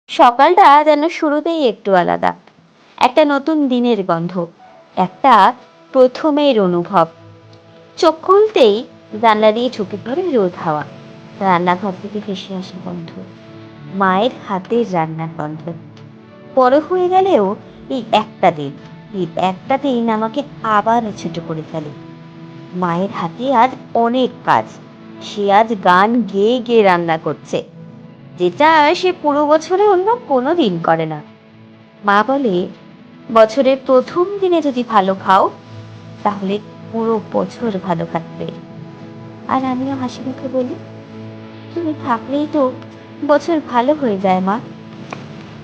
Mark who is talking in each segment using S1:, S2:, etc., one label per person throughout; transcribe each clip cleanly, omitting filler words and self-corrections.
S1: সকালটা যেন শুরুতেই একটু আলাদা। একটা নতুন দিনের গন্ধ, একটা প্রথমের অনুভব। চোখ খুলতেই জানলা দিয়ে ঢুকে পড়ে রোদ হাওয়া, রান্নাঘর থেকে ভেসে আসা গন্ধ, মায়ের হাতের রান্নার গন্ধ। বড় হয়ে গেলেও এই একটা দিন আমাকে আবার ছোট করে ফেলে। মায়ের হাতে আজ অনেক কাজ। সে আজ গান গেয়ে গেয়ে রান্না করছে, যেটা সে পুরো বছরে অন্য কোনো দিন করে না। মা বলে, বছরের প্রথম দিনে যদি ভালো খাও, তাহলে পুরো বছর ভালো কাটবে। আর আমিও হাসি মুখে বলি, তুমি থাকলেই তো বছর ভালো হয়ে যায় মা।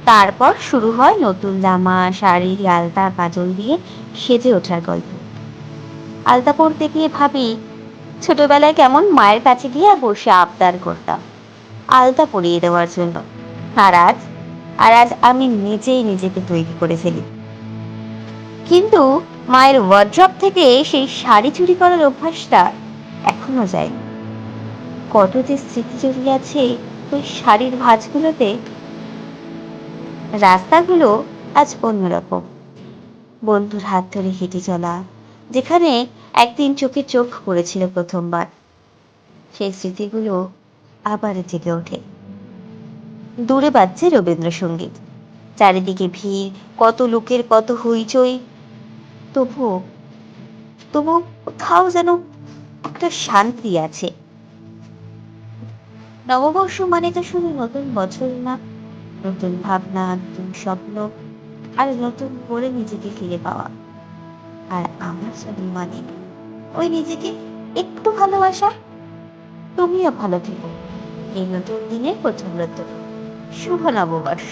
S1: তারপর শুরু হয় নতুন জামা, শাড়ি, আলতা, কাজল দিয়ে সেজে ওঠার গল্প। আলতা পরতে গিয়ে ভাবি, ছোটবেলায় কেমন মায়ের কাছে গিয়ে বসে আবদার করতাম আলতা পরিয়ে দেওয়ার জন্য। আর আজ আর আজ আমি নিজেই নিজেকে তৈরি করে ফেলি। কিন্তু মায়ের ওয়ার্ড্রপ থেকে সেই শাড়ি চুরি করার অভ্যাসটা এখনো যায়। কত যে স্মৃতি জড়িয়ে আছে ওই শাড়ির ভাঁজগুলোতে। রাস্তাগুলো আজ অন্যরকম। বন্ধুর হাত ধরে হেঁটে চলা, যেখানে একদিন চোখে চোখ পড়েছিল প্রথমবার, সেই স্মৃতিগুলো আবার জেগে ওঠে। দূরে বাজছে রবীন্দ্রসঙ্গীত, চারিদিকে ভিড়, কত লোকের কত হইচই। তবুও তবুও কোথাও যেন একটা শান্তি আছে। নববর্ষ মানে তো শুধু নতুন বছর না, নতুন ভাবনা, নতুন স্বপ্ন, আর নতুন করে নিজেকে ফিরে পাওয়া। আর আমার জন্য মানে ওই নিজেকে একটু ভালোবাসা। তুমিও ভালো থেকো এই নতুন দিনের প্রথম রাত। শুভ নববর্ষ।